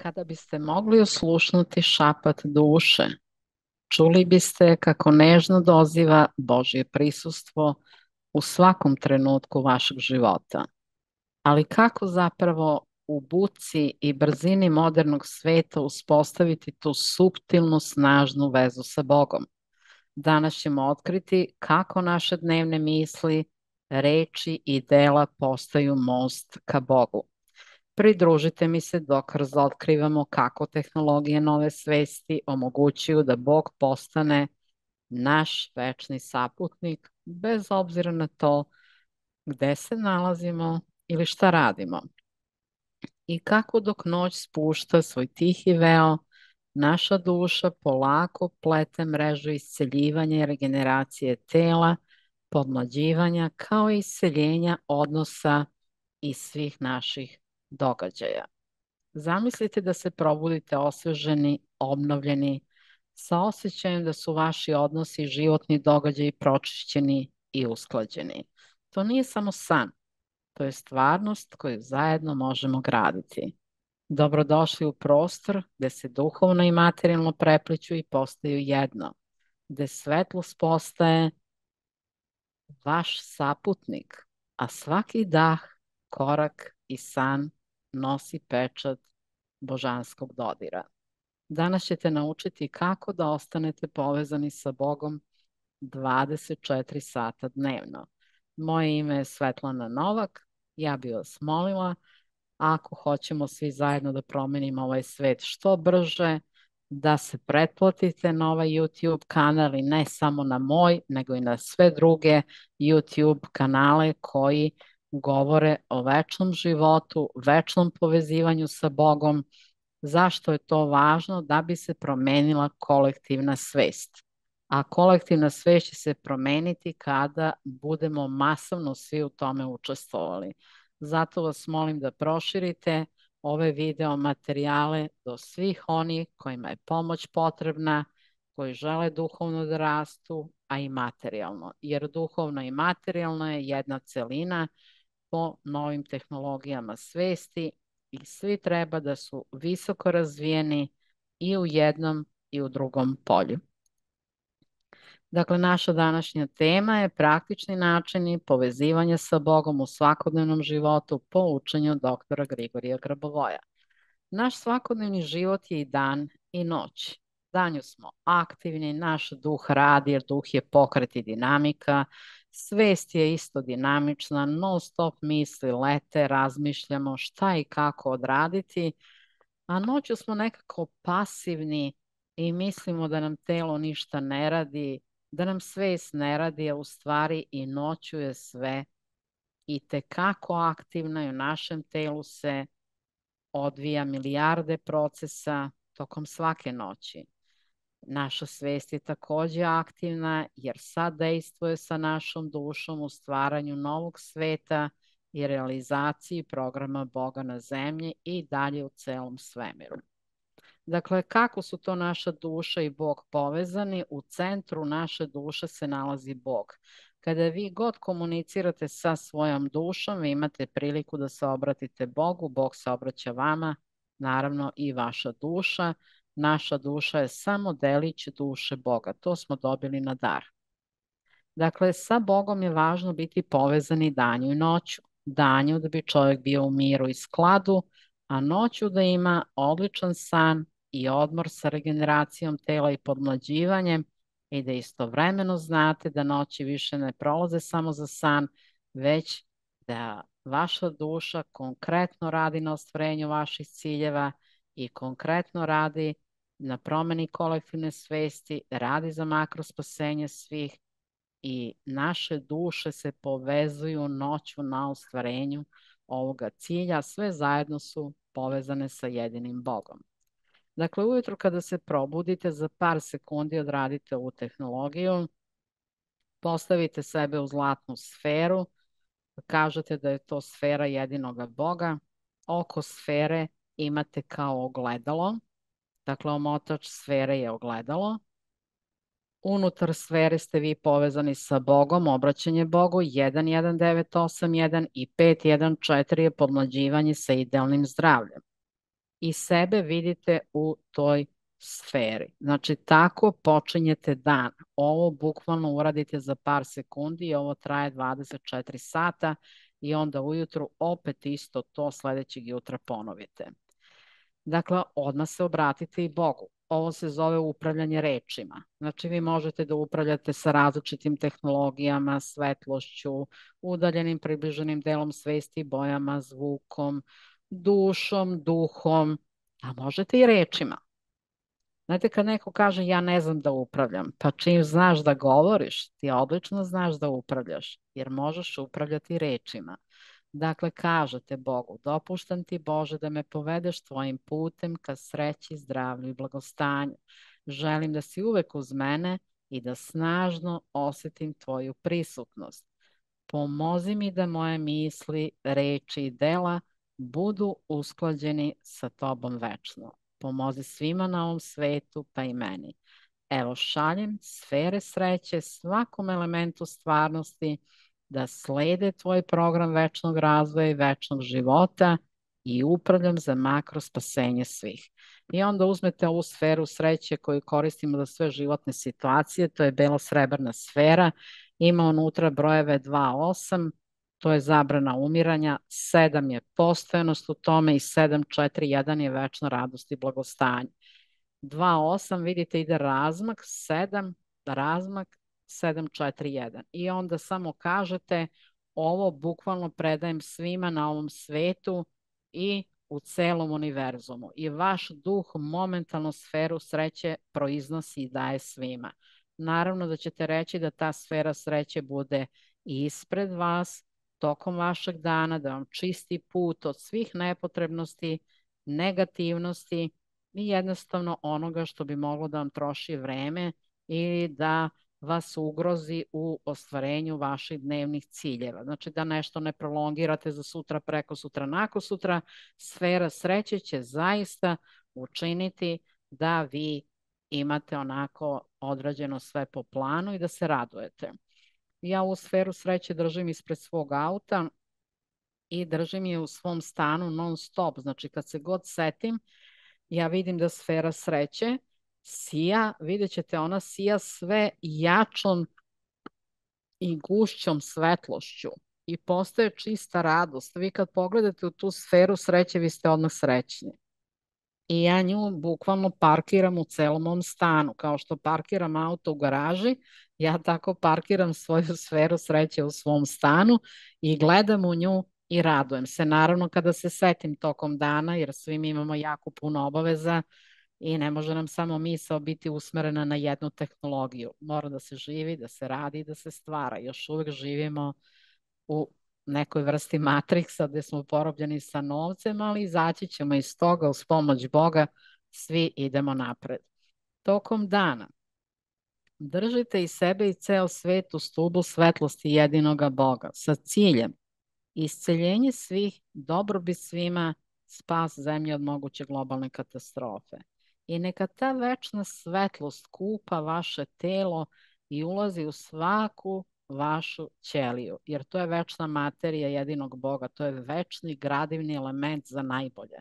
Kada biste mogli oslušnuti šapat duše, čuli biste kako nežno doziva Božje prisustvo u svakom trenutku vašeg života. Ali kako zapravo u buci i brzini modernog sveta uspostaviti tu suptilnu, snažnu vezu sa Bogom? Danas ćemo otkriti kako naše dnevne misli, reči i dela postaju most ka Bogu. Pridružite mi se dok razotkrivamo kako tehnologije nove svesti omogućuju da Bog postane naš večni saputnik, bez obzira na to gde se nalazimo ili šta radimo. I kako dok noć spušta svoj tihi veo, naša duša polako plete mrežu isceljivanja i regeneracije tela, podmlađivanja, kao i isceljenja odnosa i svih naših događaja. Zamislite da se probudite osveženi, obnovljeni, sa osjećajem da su vaši odnosi i životni događaji pročišćeni i usklađeni. To nije samo san, to je stvarnost koju zajedno možemo graditi. Dobrodošli u prostor gde se duhovno i materijalno prepliću i postaju jedno, gde svetlost postaje vaš saputnik, a svaki dah, korak i san nosi pečat božanskog dodira. Danas ćete naučiti kako da ostanete povezani sa Bogom 24 sata dnevno. Moje ime je Svetlana Novak. Ja bih vas molila, ako hoćemo svi zajedno da promenimo ovaj svet što brže, da se pretplatite na ovaj YouTube kanal i ne samo na moj, nego i na sve druge YouTube kanale koji govore o večnom životu, večnom povezivanju sa Bogom. Zašto je to važno? Da bi se promenila kolektivna svest. A kolektivna svest će se promeniti kada budemo masovno svi u tome učestvovali. Zato vas molim da proširite ove video materijale do svih onih kojima je pomoć potrebna, koji žele duhovno da rastu, a i materijalno. Jer duhovno i materijalno je jedna celina po novim tehnologijama svesti i svi treba da su visoko razvijeni i u jednom i u drugom polju. Dakle, naša današnja tema je praktični načini povezivanja sa Bogom u svakodnevnom životu po učenju doktora Grigorija Grabovoja. Naš svakodnevni život je i dan i noć. Danju smo aktivni, naš duh radi jer duh je pokret i dinamika, svest je isto dinamična, non stop misli lete, razmišljamo šta i kako odraditi, a noću smo nekako pasivni i mislimo da nam telo ništa ne radi, da nam svest ne radi, a u stvari i noću je sve i tekako aktivno i u našem telu se odvija milijarde procesa tokom svake noći. Naša svest je takođe aktivna jer sad dejstvuje sa našom dušom u stvaranju novog sveta i realizaciji programa Boga na zemlji i dalje u celom svemiru. Dakle, kako su to naša duša i Bog povezani? U centru naše duše se nalazi Bog. Kada vi god komunicirate sa svojom dušom, vi imate priliku da se obratite Bogu, Bog se obraća vama, naravno i vaša duša. Naša duša je samo delić duše Boga. To smo dobili na dar. Dakle, sa Bogom je važno biti povezani danju i noću. Danju da bi čovjek bio u miru i skladu, a noću da ima odličan san i odmor sa regeneracijom tela i podmlađivanjem i da istovremeno znate da noći više ne prolaze samo za san, već da vaša duša konkretno radi na ostvarenju vaših ciljeva i konkretno radi na promeni kolektivne svesti, radi za makrospasenje svih i naše duše se povezuju noću na ostvarenju ovoga cilja, sve zajedno su povezane sa jedinim Bogom. Dakle, ujutro kada se probudite, za par sekundi odradite ovu tehnologiju, postavite sebe u zlatnu sferu, kažete da je to sfera jedinoga Boga, oko sfere imate kao ogledalo, dakle omotač sfere je ogledalo, unutar sfere ste vi povezani sa Bogom, obraćanje Bogu 11981 i 514 je podmlađivanje sa idealnim zdravljem. i sebe vidite u toj sferi. Znači, tako počinjete dan. Ovo bukvalno uradite za par sekundi i ovo traje 24 sata i onda ujutru opet isto to sledećeg jutra ponovite. Dakle, odmah se obratite i Bogu. Ovo se zove upravljanje rečima. Znači, vi možete da upravljate sa različitim tehnologijama, svetlošću, udaljenim približenim delom svesti, bojama, zvukom, dušom, duhom, a možete i rečima. Znate, kad neko kaže ja ne znam da upravljam, pa čim znaš da govoriš, ti odlično znaš da upravljaš, jer možeš upravljati rečima. Dakle, kažete Bogu, dopuštam ti Bože da me povedeš tvojim putem ka sreći, zdravlju i blagostanju. Želim da si uvek uz mene i da snažno osetim tvoju prisutnost. Pomozi mi da moje misli, reči i dela budu usklađeni sa tobom večno. Pomozi svima na ovom svetu, pa i meni. Evo, šaljem sfere sreće svakom elementu stvarnosti da slede tvoj program večnog razvoja i večnog života i upravljam za makro spasenje svih. I onda uzmete ovu sferu sreće koju koristimo za sve životne situacije, to je belo-srebrna sfera, ima unutra brojeve 2, 8, to je zabrana umiranja, 7 je postojanost u tome i 7, 4, 1 je večna radost i blagostanje. 2, 8, vidite ide razmak, 7, razmak, 7, 4, 1. I onda samo kažete ovo bukvalno predajem svima na ovom svetu i u celom univerzumu. I vaš duh momentalno sferu sreće proiznosi i daje svima. Naravno da ćete reći da ta sfera sreće bude ispred vas tokom vašeg dana, da vam čisti put od svih nepotrebnosti, negativnosti i jednostavno onoga što bi moglo da vam troši vreme ili da vas ugrozi u ostvarenju vaših dnevnih ciljeva. Znači da nešto ne prolongirate za sutra, preko sutra, nakon sutra, sfera sreće će zaista učiniti da vi imate onako odrađeno sve po planu i da se radujete. Ja ovu sferu sreće držim ispred svog auta i držim je u svom stanu non stop. Znači kad se god setim, ja vidim da sfera sreće sija, vidjet ćete ona sija sve jačom i gušćom svetlošću i postaje čista radost. Vi kad pogledate u tu sferu sreće, vi ste odmah srećni. I ja nju bukvalno parkiram u celom mom stanu. Kao što parkiram auto u garaži, ja tako parkiram svoju sferu sreće u svom stanu i gledam u nju i radujem se. Naravno kada se setim tokom dana, jer svi mi imamo jako puno obaveza i ne može nam samo misao biti usmerena na jednu tehnologiju. Mora da se živi, da se radi i da se stvara. Još uvek živimo u nekoj vrsti matriksa gde smo porobljeni sa novcem, ali izaći ćemo iz toga uz pomoć Boga, svi idemo napred. Tokom dana držite i sebe i ceo svet u stubu svetlosti jedinoga Boga sa ciljem isceljenje svih, dobrobit svima, spas zemlje od moguće globalne katastrofe. I neka ta večna svetlost kupa vaše telo i ulazi u svaku vašu ćeliju, jer to je večna materija jedinog Boga, to je večni gradivni element za najbolje.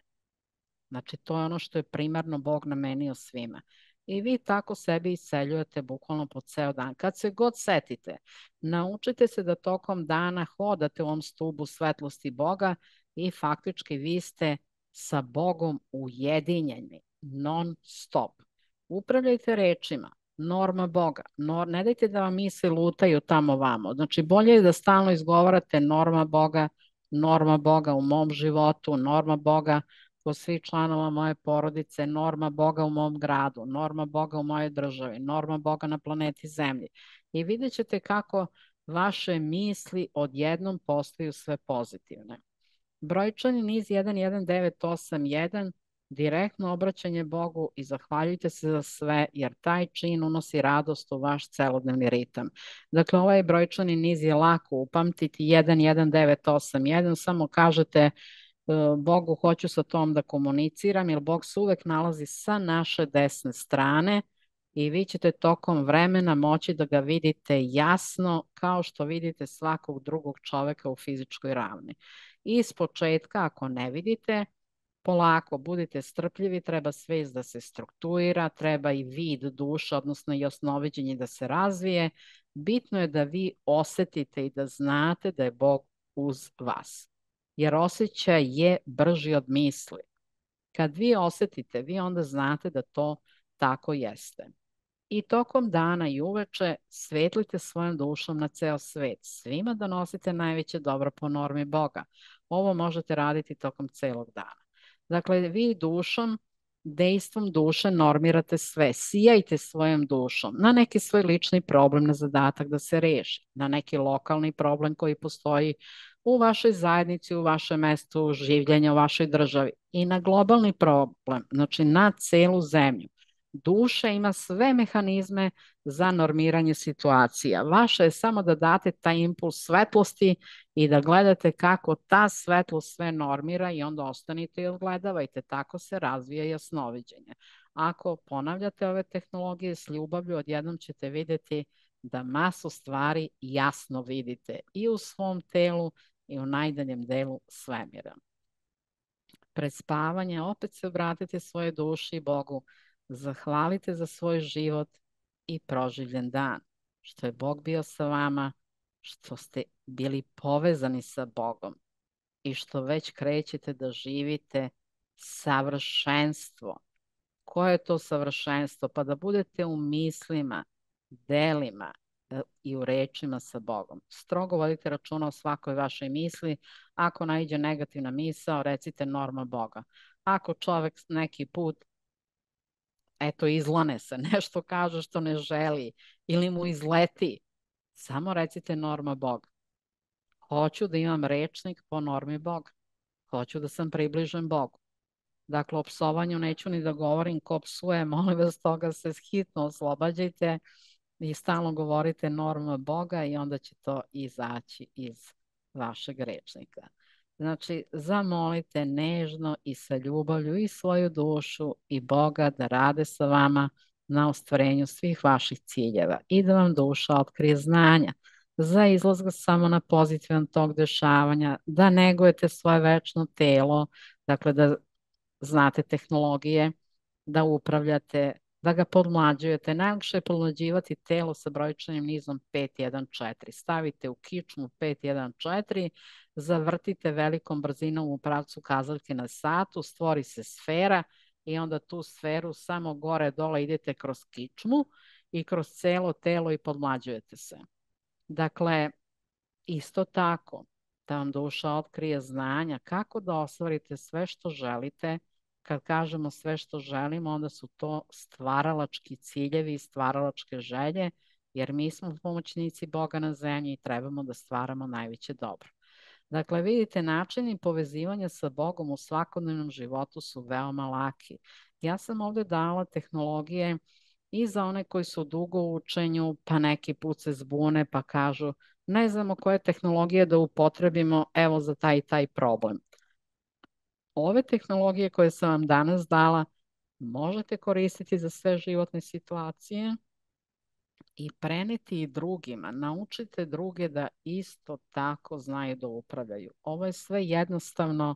Znači, to je ono što je primarno Bog namenio svima. I vi tako sebi isceljujete bukvalno po ceo dan. Kad se god setite, naučite se da tokom dana hodate u ovom stubu svetlosti Boga i faktički vi ste sa Bogom ujedinjeni, non stop. Upravljajte rečima, norma Boga. Ne dajte da vam misli lutaju tamo vamo. Znači, bolje je da stalno izgovarate norma Boga u mom životu, norma Boga kod svih članova moje porodice, norma Boga u mom gradu, norma Boga u mojoj državi, norma Boga na planeti Zemlji. I vidjet ćete kako vaše misli odjednom postaju sve pozitivne. Brojčani niz 11981, direktno obraćanje Bogu i zahvaljujte se za sve, jer taj čin unosi radost u vaš celodnevni ritam. Dakle, ovaj brojčani niz je lako upamtiti, 11981, samo kažete Bogu hoću sa tom da komuniciram, jer Bog se uvek nalazi sa naše desne strane i vi ćete tokom vremena moći da ga vidite jasno kao što vidite svakog drugog čoveka u fizičkoj ravni. Iz početka, ako ne vidite, Polako, budite strpljivi, treba svest da se strukturira, treba i vid duša, odnosno i osnoviđenje da se razvije. Bitno je da vi osetite i da znate da je Bog uz vas. Jer osjećaj je brži od misli. Kad vi osetite, vi onda znate da to tako jeste. I tokom dana i uveče svetlite svojom dušom na ceo svet. Svima donosite najveće dobro po normi Boga. Ovo možete raditi tokom celog dana. Dakle, vi dušom, dejstvom duše normirate sve. Sijajte svojom dušom na neki svoj lični problem, na zadatak da se reši, na neki lokalni problem koji postoji u vašoj zajednici, u vašem mestu življenja, u vašoj državi i na globalni problem, znači na celu zemlju. Duša ima sve mehanizme za normiranje situacija. Vaše je samo da date taj impuls svetlosti i da gledate kako ta svetlost sve normira i onda ostanite i odgledavajte. Tako se razvija jasnoviđenje. Ako ponavljate ove tehnologije s ljubavlju, odjednom ćete vidjeti da masu stvari jasno vidite i u svom telu i u najdaljem delu svemira. Pred spavanje opet se obratite svoje duši i Bogu, zahvalite za svoj život i proživljen dan, što je Bog bio sa vama, što ste bili povezani sa Bogom i što već krećete da živite savršenstvo. Koje je to savršenstvo? Pa da budete u mislima, delima i u rečima sa Bogom. Strogo vodite računa o svakoj vašoj misli. Ako naiđe negativna misao, recite norma Boga. Ako čovek neki put izlane se, nešto kaže što ne želi ili mu izleti, samo recite norma Boga. Hoću da imam rečnik po normi Boga. Hoću da sam približen Bogu. Dakle, o psovanju neću ni da govorim, ko psuje, molim vas, toga se hitno oslobađajte i stalno govorite norma Boga i onda će to izaći iz vašeg rečnika. Znači, zamolite nežno i sa ljubavlju i svoju dušu i Boga da rade sa vama na ostvarenju svih vaših ciljeva i da vam duša otkrije znanja za izlazak samo na pozitivan tok dešavanja, da negujete svoje večno telo, dakle da znate tehnologije, da upravljate, da ga podmlađujete. Najlakše je podmlađivati telo sa brojčanim nizom 514. Stavite u kičmu 514, zavrtite velikom brzinom u pravcu kazaljke na satu, stvori se sfera i onda tu sferu samo gore dole idete kroz kičmu i kroz celo telo i podmlađujete se. Dakle, isto tako, da vam duša otkrije znanja kako da ostvarite sve što želite. Kad kažemo sve što želimo, onda su to stvaralački ciljevi i stvaralačke želje, jer mi smo pomoćnici Boga na zemlji i trebamo da stvaramo najveće dobro. Dakle, vidite, načini povezivanja sa Bogom u svakodnevnom životu su veoma laki. Ja sam ovde dala tehnologije i za one koji su dugo u učenju, pa neki put se zbune pa kažu ne znamo koje tehnologije da upotrebimo, evo za taj i taj problem. Ove tehnologije koje sam vam danas dala možete koristiti za sve životne situacije i preneti i drugima. Naučite druge da isto tako znaju da upravljaju. Ovo je sve jednostavno,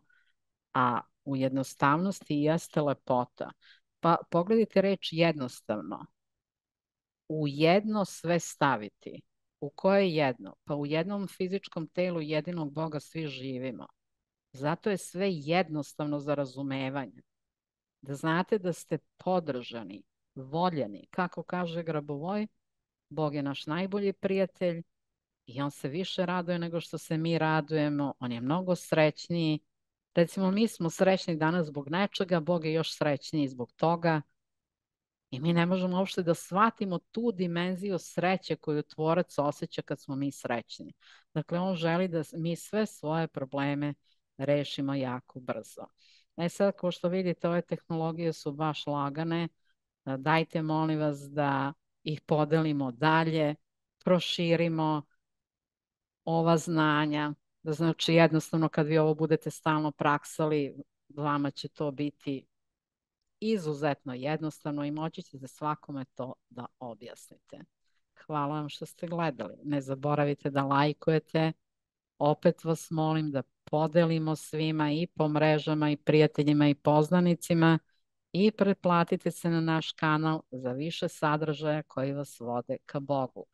a u jednostavnosti jeste lepota. Pa pogledajte reč jednostavno. U jedno sve staviti. U koje jedno? Pa u jednom fizičkom telu jedinog Boga svi živimo. Zato je sve jednostavno za razumevanje. Da znate da ste podržani, voljeni. Kako kaže Grabovoj, Bog je naš najbolji prijatelj i on se više raduje nego što se mi radujemo. On je mnogo srećniji. Recimo, mi smo srećni danas zbog nečega, Bog je još srećniji zbog toga. I mi ne možemo uopšte da shvatimo tu dimenziju sreće koju Tvorac osjeća kad smo mi srećni. Dakle, on želi da mi sve svoje probleme rešimo jako brzo. Sad, kao što vidite, ove tehnologije su baš lagane. Dajte, molim vas, da ih podelimo dalje, proširimo ova znanja. Da znači, jednostavno, kad vi ovo budete stalno praksali, vama će to biti izuzetno jednostavno i moći ćete svakome to da objasnite. Hvala vam što ste gledali. Ne zaboravite da lajkujete. Opet vas molim da podelimo svima i po mrežama i prijateljima i poznanicima i pretplatite se na naš kanal za više sadržaja koji vas vode ka Bogu.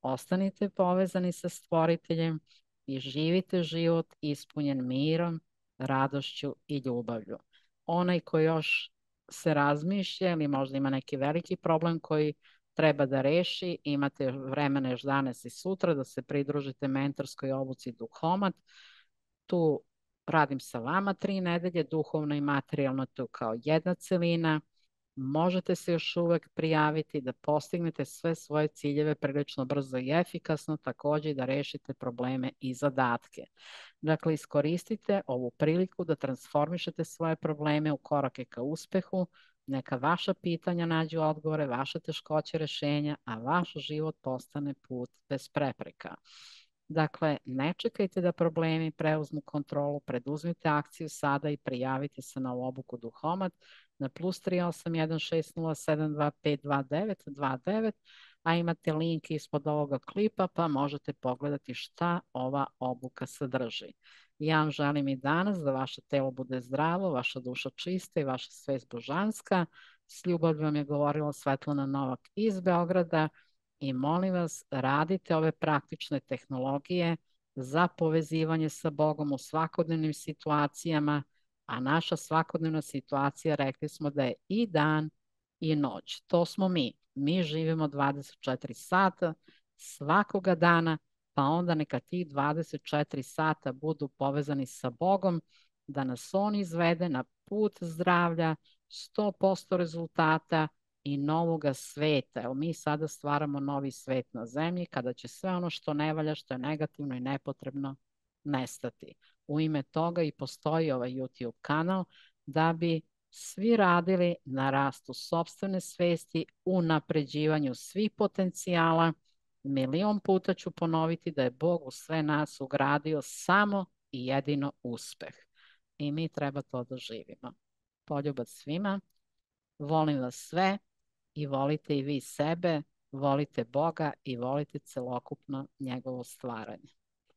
Ostanite povezani sa Stvoriteljem i živite život ispunjen mirom, radošću i ljubavlju. Onaj ko još se razmišlja ili možda ima neki veliki problem koji treba da reši, imate vremena još danas i sutra da se pridružite mentorskoj obuci Duhomat. Tu radim sa vama 3 nedelje, duhovno i materijalno tu kao jedna celina. Možete se još uvek prijaviti da postignete sve svoje ciljeve prilično brzo i efikasno, takođe i da rešite probleme i zadatke. Dakle, iskoristite ovu priliku da transformišete svoje probleme u korake ka uspehu, neka vaša pitanja nađu odgovore, vaše teškoće rešenja, a vaš život postane put bez prepreka. Dakle, ne čekajte da problemi preuzmu kontrolu, preduzmite akciju sada i prijavite se na obuku Duhomat na +38160725229, a imate link ispod ovoga klipa pa možete pogledati šta ova obuka sadrži. Ja vam želim i danas da vaše telo bude zdravo, vaša duša čista i vaša svest božanska. S ljubavlju vam je govorila Svetlana Novak iz Beograda i molim vas, radite ove praktične tehnologije za povezivanje sa Bogom u svakodnevnim situacijama, a naša svakodnevna situacija, rekli smo da je i dan i noć. To smo mi. Mi živimo 24 sata svakoga dana, pa onda neka tih 24 sata budu povezani sa Bogom, da nas On izvede na put zdravlja, 100% rezultata i novoga sveta. Evo, mi sada stvaramo novi svet na zemlji kada će sve ono što ne valja, što je negativno i nepotrebno nestati. U ime toga i postoji ovaj YouTube kanal da bi svi radili na rastu sopstvene svesti, u napređivanju svih potencijala. Milion puta ću ponoviti da je Bog u sve nas ugradio samo i jedino uspeh. I mi treba to da živimo. Poljubac svima, volim vas sve i volite i vi sebe, volite Boga i volite celokupno njegovo stvaranje.